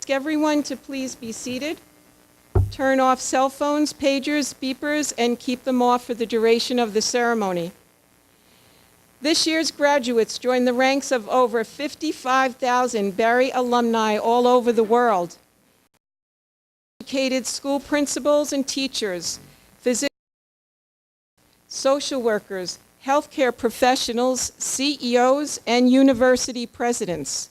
ask everyone to please be seated. Turn off cell phones, pagers, beepers, and keep them off for the duration of the ceremony. This year's graduates join the ranks of over 55,000 Barry alumni all over the world. Educated school principals and teachers, physicians, social workers, healthcare professionals, CEOs, and university presidents.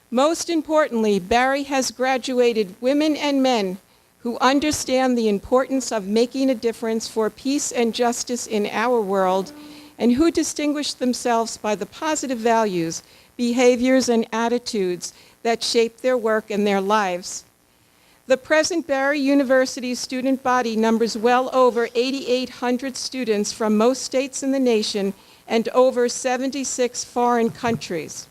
Most importantly, Barry has graduated women and men who understand the importance of making a difference for peace and justice in our world, and who distinguish themselves by the positive values, behaviors, and attitudes that shape their work and their lives. The present Barry University student body numbers well over 8,800 students from most states in the nation and over 76 foreign countries.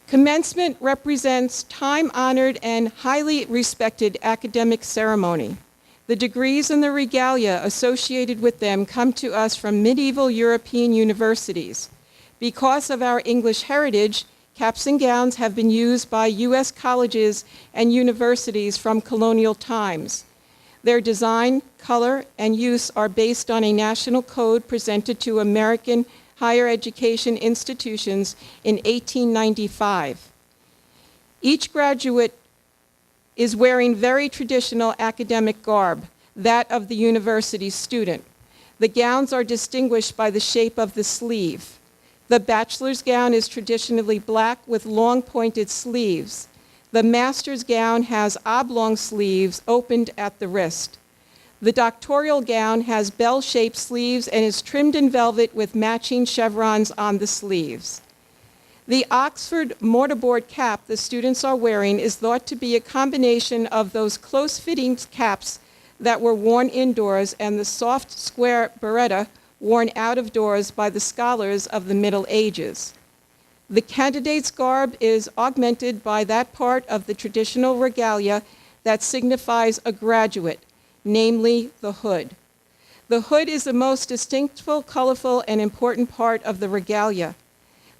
Commencement represents time-honored and highly respected academic ceremony. The degrees and the regalia associated with them come to us from medieval European universities. Because of our English heritage, caps and gowns have been used by U.S. colleges and universities from colonial times. Their design, color, and use are based on a national code presented to American higher education institutions in 1895. Each graduate is wearing very traditional academic garb, that of the university student. The gowns are distinguished by the shape of the sleeve. The bachelor's gown is traditionally black with long pointed sleeves. The master's gown has oblong sleeves opened at the wrist. The doctoral gown has bell-shaped sleeves and is trimmed in velvet with matching chevrons on the sleeves. The Oxford mortarboard cap the students are wearing is thought to be a combination of those close-fitting caps that were worn indoors and the soft square beretta worn out of doors by the scholars of the Middle Ages. The candidate's garb is augmented by that part of the traditional regalia that signifies a graduate, namely the hood. The hood is the most distinctive, colorful, and important part of the regalia.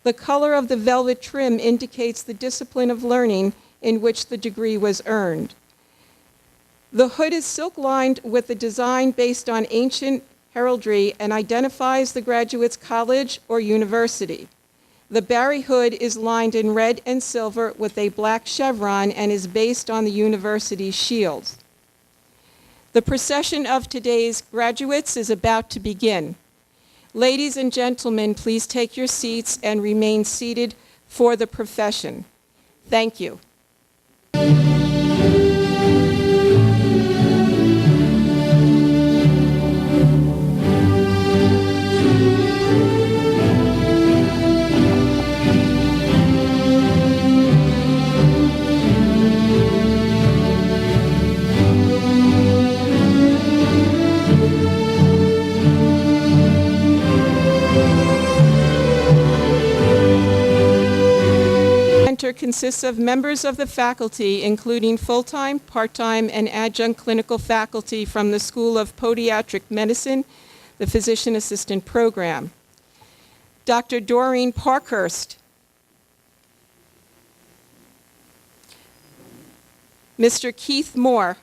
The color of the velvet trim indicates the discipline of learning in which the degree was earned. The hood is silk-lined with a design based on ancient heraldry and identifies the graduate's college or university. The Barry hood is lined in red and silver with a black chevron and is based on the university's shields. The procession of today's graduates is about to begin. Ladies and gentlemen, please take your seats and remain seated for the profession. Thank you. Consists of members of the faculty, including full-time, part-time, and adjunct clinical faculty from the School of Podiatric Medicine, the Physician Assistant Program. Dr. Doreen Parkhurst, Mr. Keith Moore,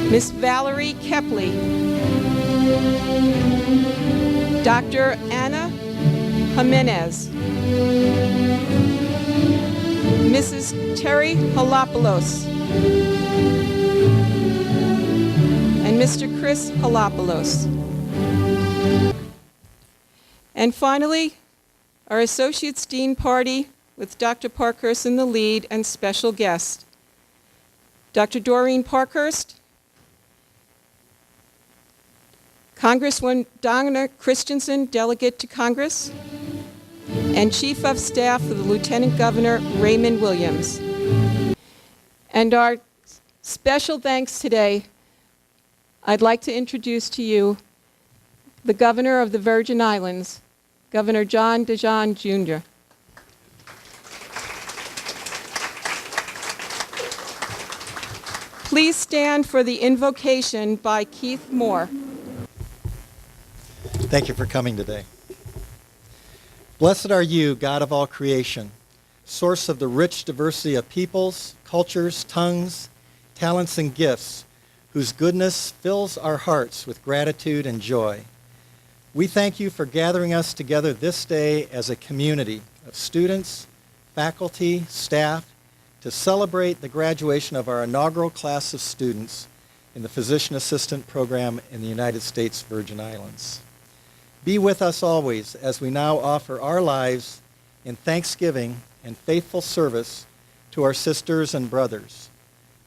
Miss Valerie Kepley, Dr. Anna Jimenez, Mrs. Terry Halopoulos, and Mr. Chris Halopoulos. And finally, our Associate's Dean party with Dr. Parkhurst in the lead and special guest. Dr. Doreen Parkhurst, Congresswoman Donna Christensen, delegate to Congress, and Chief of Staff of the Lieutenant Governor Raymond Williams. And our special thanks today, I'd like to introduce to you the Governor of the Virgin Islands, Governor John DeJohn Jr. Please stand for the invocation by Keith Moore. Thank you for coming today. Blessed are you, God of all creation, source of the rich diversity of peoples, cultures, tongues, talents, and gifts, whose goodness fills our hearts with gratitude and joy. We thank you for gathering us together this day as a community of students, faculty, staff, to celebrate the graduation of our inaugural class of students in the Physician Assistant Program in the United States Virgin Islands. Be with us always as we now offer our lives in thanksgiving and faithful service to our sisters and brothers.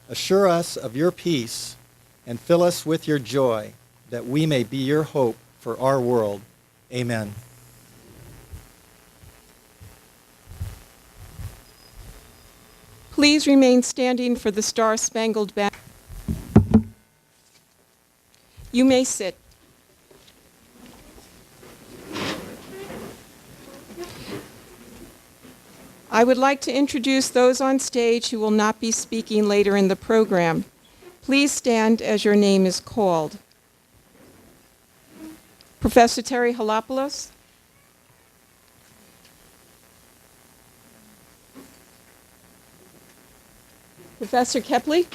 Assure us of your peace and fill us with your joy, that we may be your hope for our world. Amen. Please remain standing for the Star-Spangled Banner. You may sit. I would like to introduce those on stage who will not be speaking later in the program. Please stand as your name is called. Professor Terry Halopoulos. Professor Kepley.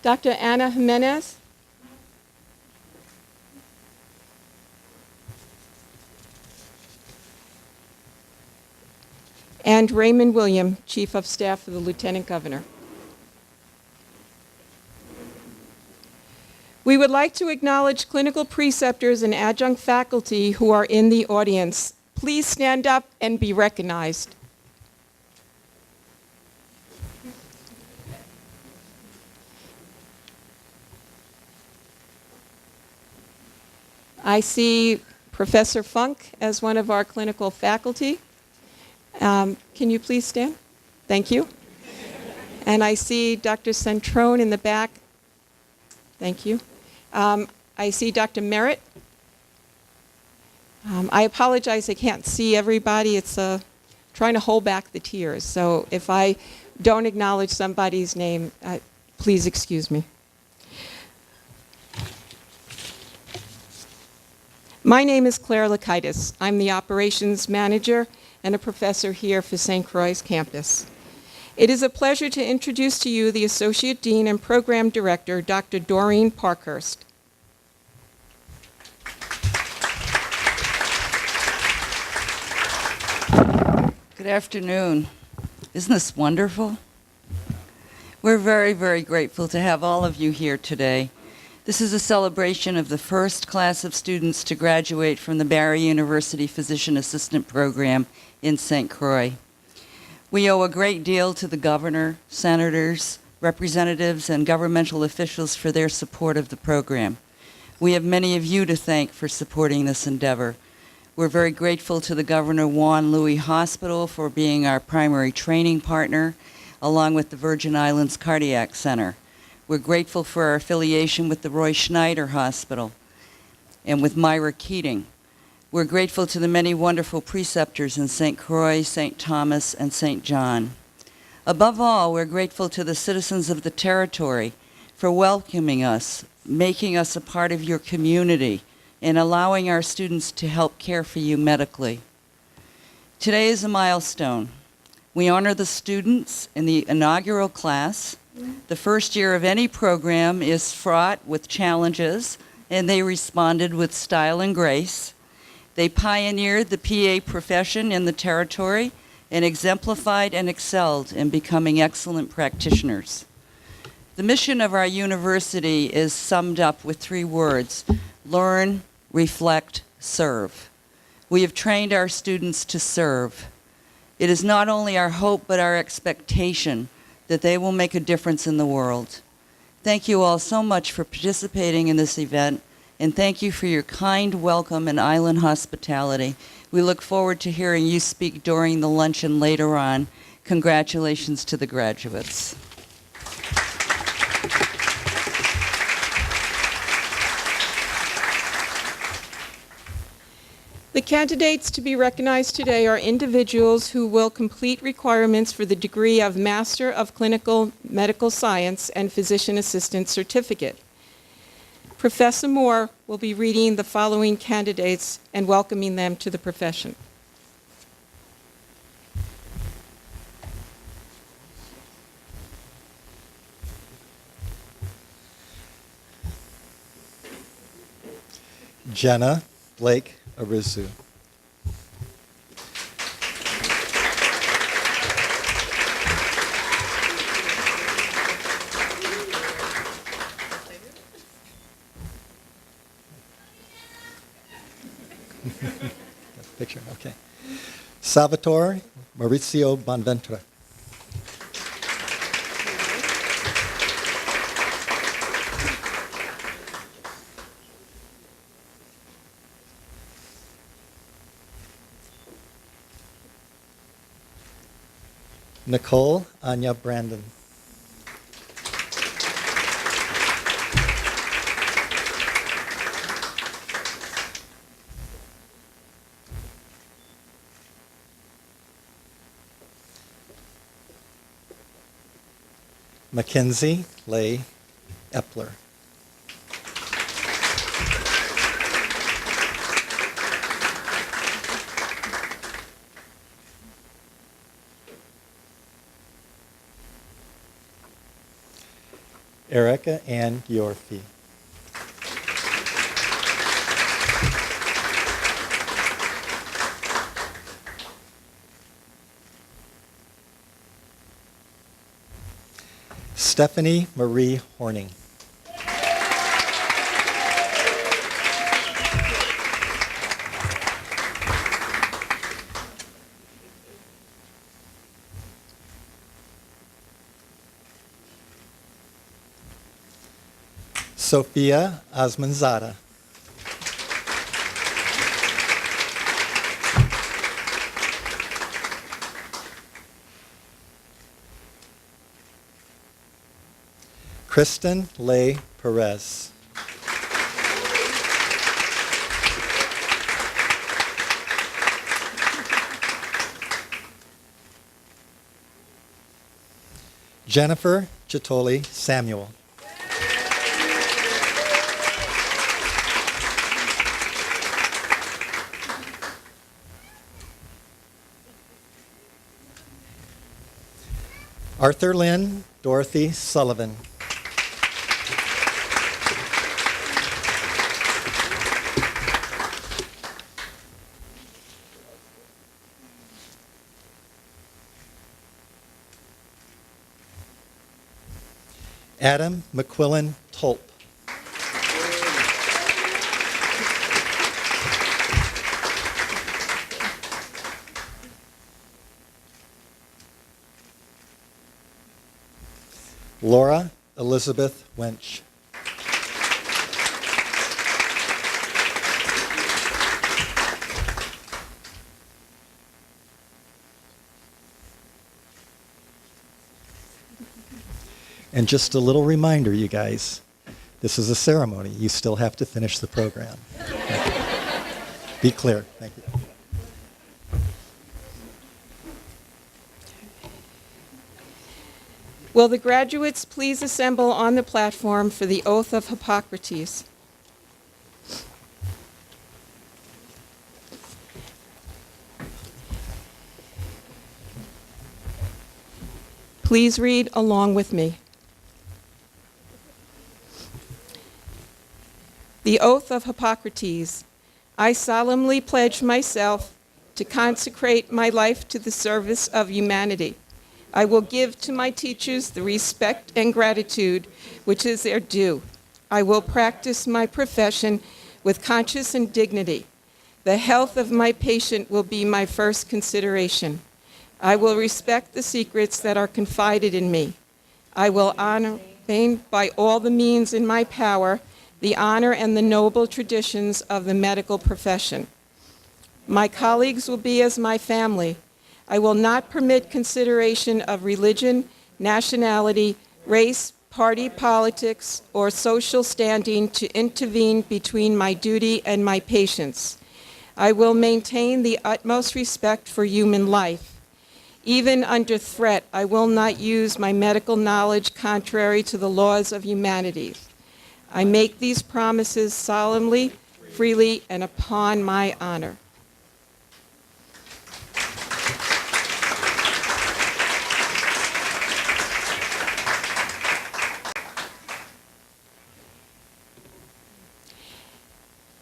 Dr. Ana Jimenez. And Raymond William, Chief of Staff of the Lieutenant Governor. We would like to acknowledge clinical preceptors and adjunct faculty who are in the audience. Please stand up and be recognized. I see Professor Funk as one of our clinical faculty. Can you please stand? Thank you. And I see Dr. Centrone in the back. Thank you. I see Dr. Merritt. I apologize, I can't see everybody. It's trying to hold back the tears. So if I don't acknowledge somebody's name, please excuse me. My name is Claire Lakaitis. I'm the operations manager and a professor here for St. Croix campus. It is a pleasure to introduce to you the Associate Dean and Program Director, Dr. Doreen Parkhurst. Good afternoon. Isn't this wonderful? We're very, very grateful to have all of you here today. This is a celebration of the first class of students to graduate from the Barry University Physician Assistant Program in St. Croix. We owe a great deal to the governor, senators, representatives, and governmental officials for their support of the program. We have many of you to thank for supporting this endeavor. We're very grateful to the Governor Juan Louis Hospital for being our primary training partner, along with the Virgin Islands Cardiac Center. We're grateful for our affiliation with the Roy Schneider Hospital and with Myra Keating. We're grateful to the many wonderful preceptors in St. Croix, St. Thomas, and St. John. Above all, we're grateful to the citizens of the territory for welcoming us, making us a part of your community, and allowing our students to help care for you medically. Today is a milestone. We honor the students in the inaugural class. The first year of any program is fraught with challenges, and they responded with style and grace. They pioneered the PA profession in the territory and exemplified and excelled in becoming excellent practitioners. The mission of our university is summed up with 3 words: learn, reflect, serve. We have trained our students to serve. It is not only our hope but our expectation that they will make a difference in the world. Thank you all so much for participating in this event, and thank you for your kind welcome and island hospitality. We look forward to hearing you speak during the luncheon later on. Congratulations to the graduates. The candidates to be recognized today are individuals who will complete requirements for the degree of Master of Clinical Medical Science and Physician Assistant Certificate. Professor Moore will be reading the following candidates and welcoming them to the profession. Jenna Blake Arizu. Picture, okay. Salvatore Maurizio Bonventre. Nicole Anya Brandon. Mackenzie Leigh Epler. Erica Ann Yorfie. Stephanie Marie Horning. Sophia Asmanzada. Kristen Leigh Perez. Jennifer Chitoli Samuel. Arthur Lynn Dorothy Sullivan. Adam McQuillan Tolp. Laura Elizabeth Wench. And just a little reminder, you guys, this is a ceremony. You still have to finish the program. Be clear. Thank you. Will the graduates please assemble on the platform for the oath of Hippocrates? Please read along with me. The oath of Hippocrates. I solemnly pledge myself to consecrate my life to the service of humanity. I will give to my teachers the respect and gratitude which is their due. I will practice my profession with conscience and dignity. The health of my patient will be my first consideration. I will respect the secrets that are confided in me. I will honor by all the means in my power the honor and the noble traditions of the medical profession. My colleagues will be as my family. I will not permit consideration of religion, nationality, race, party politics, or social standing to intervene between my duty and my patients. I will maintain the utmost respect for human life. Even under threat, I will not use my medical knowledge contrary to the laws of humanity. I make these promises solemnly, freely, and upon my honor.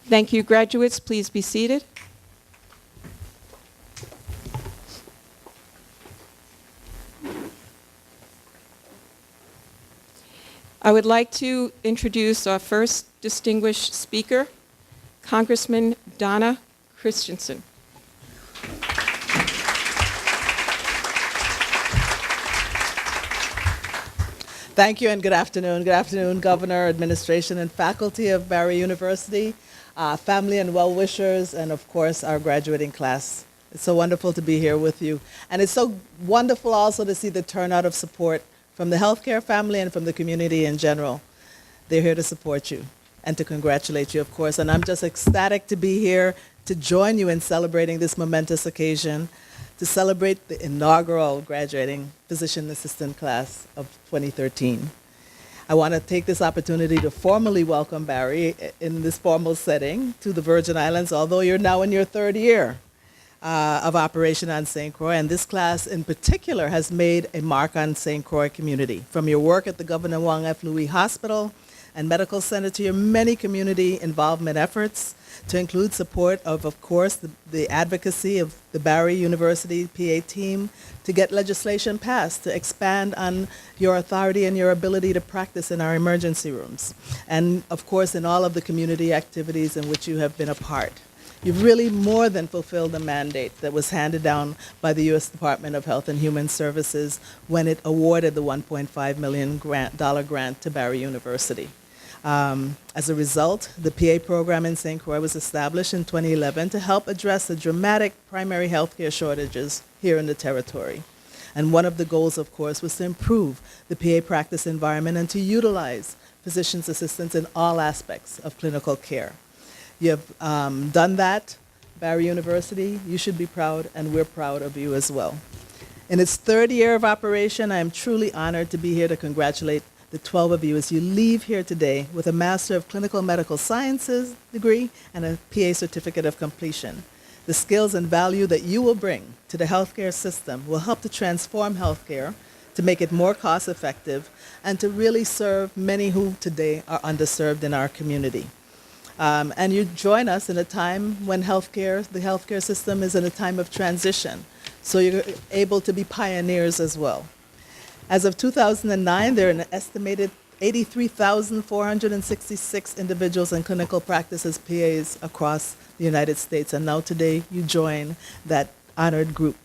Thank you, graduates. Please be seated. I would like to introduce our first distinguished speaker, Congressman Donna Christensen. Thank you and good afternoon. Good afternoon, Governor, administration, and faculty of Barry University, family and well-wishers, and of course, our graduating class. It's so wonderful to be here with you. And it's so wonderful also to see the turnout of support from the healthcare family and from the community in general. They're here to support you and to congratulate you, of course. And I'm just ecstatic to be here to join you in celebrating this momentous occasion, to celebrate the inaugural graduating physician assistant class of 2013. I want to take this opportunity to formally welcome Barry in this formal setting to the Virgin Islands, although you're now in your third year of operation on St. Croix, and this class in particular has made a mark on St. Croix community. From your work at the Governor Wong F. Louis Hospital and Medical Center to your many community involvement efforts, to include support of course, the advocacy of the Barry University PA team to get legislation passed to expand on your authority and your ability to practice in our emergency rooms, and of course in all of the community activities in which you have been a part. You've really more than fulfilled the mandate that was handed down by the U.S. Department of Health and Human Services when it awarded the $1.5 million grant to Barry University. As a result, the PA program in St. Croix was established in 2011 to help address the dramatic primary health care shortages here in the territory. And one of the goals, of course, was to improve the PA practice environment and to utilize physician's assistants in all aspects of clinical care. You have done that, Barry University. You should be proud, and we're proud of you as well. In its third year of operation, I am truly honored to be here to congratulate the 12 of you as you leave here today with a Master of Clinical Medical Sciences degree and a PA Certificate of Completion. The skills and value that you will bring to the healthcare system will help to transform healthcare, to make it more cost-effective, and to really serve many who today are underserved in our community. And you join us in a time when the healthcare system is in a time of transition, so you're able to be pioneers as well. As of 2009, there are an estimated 83,466 individuals in clinical practice as PAs across the United States, and now today you join that honored group.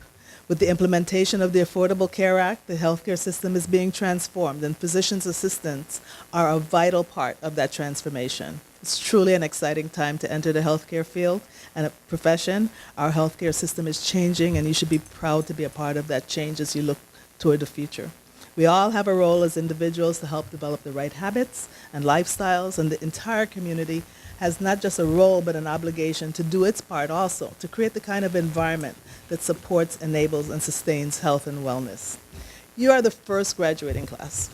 With the implementation of the Affordable Care Act, the healthcare system is being transformed, and physician's assistants are a vital part of that transformation. It's truly an exciting time to enter the healthcare field and a profession. Our healthcare system is changing, and you should be proud to be a part of that change as you look toward the future. We all have a role as individuals to help develop the right habits and lifestyles, and the entire community has not just a role but an obligation to do its part also, to create the kind of environment that supports, enables, and sustains health and wellness. You are the first graduating class,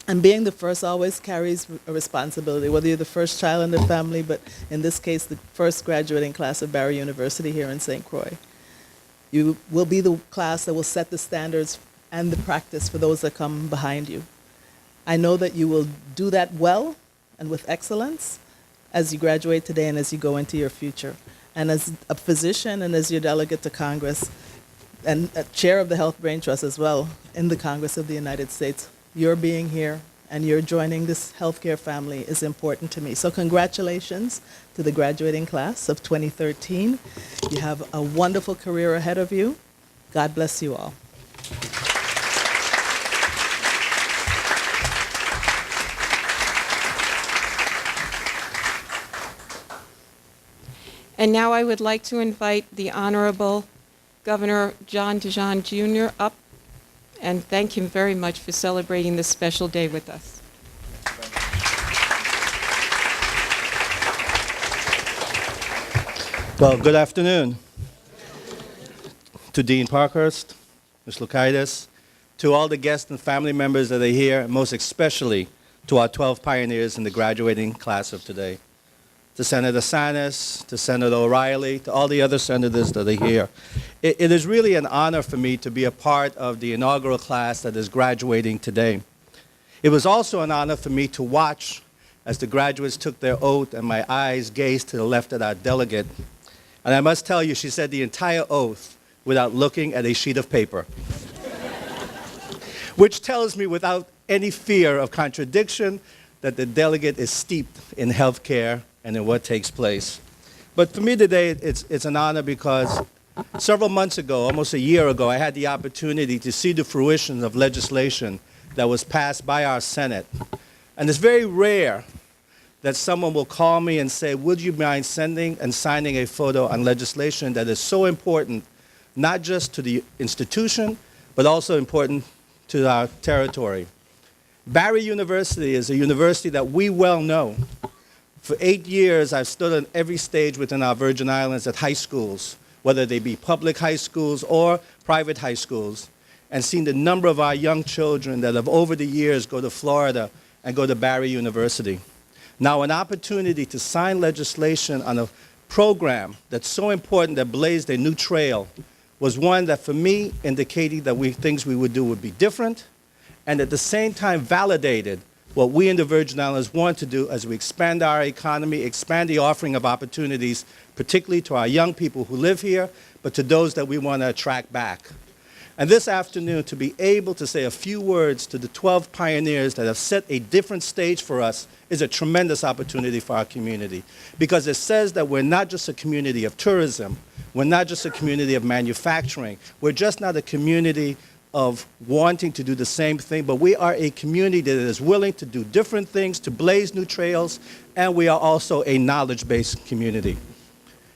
and being the first always carries a responsibility, whether you're the first child in the family, but in this case, the first graduating class of Barry University here in St. Croix. You will be the class that will set the standards and the practice for those that come behind you. I know that you will do that well and with excellence as you graduate today and as you go into your future. And as a physician and as your delegate to Congress and a chair of the Health Brain Trust as well in the Congress of the United States, your being here and your joining this healthcare family is important to me. So congratulations to the graduating class of 2013. You have a wonderful career ahead of you. God bless you all. And now I would like to invite the Honorable Governor John DeJohn Jr. up and thank him very much for celebrating this special day with us. Well, good afternoon to Dean Parkhurst, Ms. Lukaitis, to all the guests and family members that are here, and most especially to our 12 pioneers in the graduating class of today, to Senator Sanis, to Senator O'Reilly, to all the other senators that are here. It is really an honor for me to be a part of the inaugural class that is graduating today. It was also an honor for me to watch as the graduates took their oath and my eyes gazed to the left at our delegate. And I must tell you, she said the entire oath without looking at a sheet of paper, which tells me without any fear of contradiction that the delegate is steeped in healthcare and in what takes place. But for me today, it's an honor because several months ago, almost a year ago, I had the opportunity to see the fruition of legislation that was passed by our Senate. And it's very rare that someone will call me and say, would you mind sending and signing a photo on legislation that is so important, not just to the institution, but also important to our territory. Barry University is a university that we well know. For 8 years, I've stood on every stage within our Virgin Islands at high schools, whether they be public high schools or private high schools, and seen the number of our young children that have over the years go to Florida and go to Barry University. Now, an opportunity to sign legislation on a program that's so important that blazed a new trail was one that, for me, indicated that things we would do would be different, and at the same time validated what we in the Virgin Islands want to do as we expand our economy, expand the offering of opportunities, particularly to our young people who live here, but to those that we want to attract back. And this afternoon, to be able to say a few words to the 12 pioneers that have set a different stage for us is a tremendous opportunity for our community, because it says that we're not just a community of tourism, we're not just a community of manufacturing, we're just not a community of wanting to do the same thing, but we are a community that is willing to do different things, to blaze new trails, and we are also a knowledge-based community.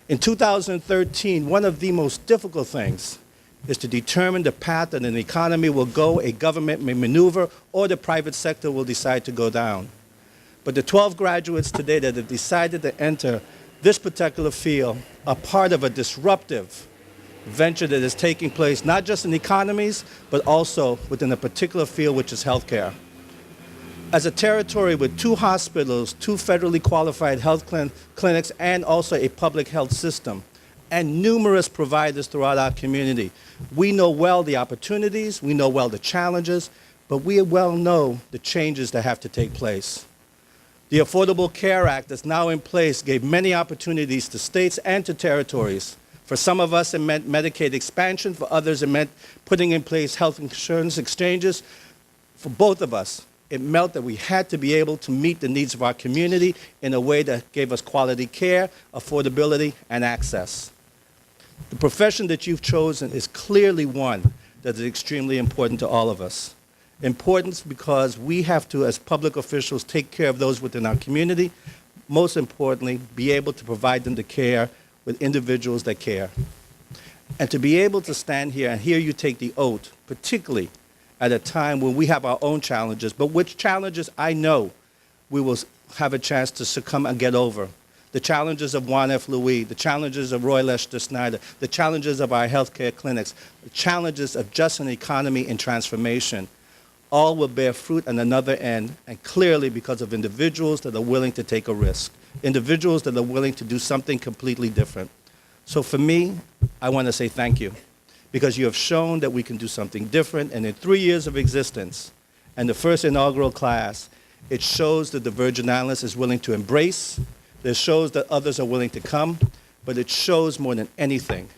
In 2013, one of the most difficult things is to determine the path that an economy will go, a government may maneuver, or the private sector will decide to go down. But the 12 graduates today that have decided to enter this particular field are part of a disruptive venture that is taking place not just in economies, but also within a particular field, which is healthcare. As a territory with 2 hospitals, 2 federally qualified health clinics, and also a public health system, and numerous providers throughout our community, we know well the opportunities, we know well the challenges, but we well know the changes that have to take place. The Affordable Care Act that's now in place gave many opportunities to states and to territories. For some of us, it meant Medicaid expansion. For others, it meant putting in place health insurance exchanges. For both of us, it meant that we had to be able to meet the needs of our community in a way that gave us quality care, affordability, and access. The profession that you've chosen is clearly one that is extremely important to all of us. Importance because we have to, as public officials, take care of those within our community. Most importantly, be able to provide them the care with individuals that care. And to be able to stand here and hear you take the oath, particularly at a time when we have our own challenges, but which challenges I know we will have a chance to succumb and get over. The challenges of Juan F. Louis, the challenges of Roy Lester Snyder, the challenges of our healthcare clinics, the challenges of just an economy in transformation, all will bear fruit on another end, and clearly because of individuals that are willing to take a risk, individuals that are willing to do something completely different. So for me, I want to say thank you, because you have shown that we can do something different, and in 3 years of existence, and the first inaugural class, it shows that the Virgin Islands is willing to embrace. It shows that others are willing to come, but it shows more than anything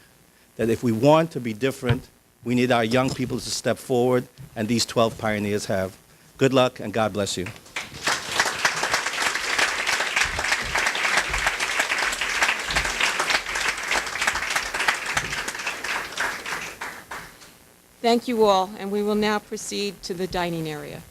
that if we want to be different, we need our young people to step forward, and these 12 pioneers have. Good luck, and God bless you. Thank you all, and we will now proceed to the dining area.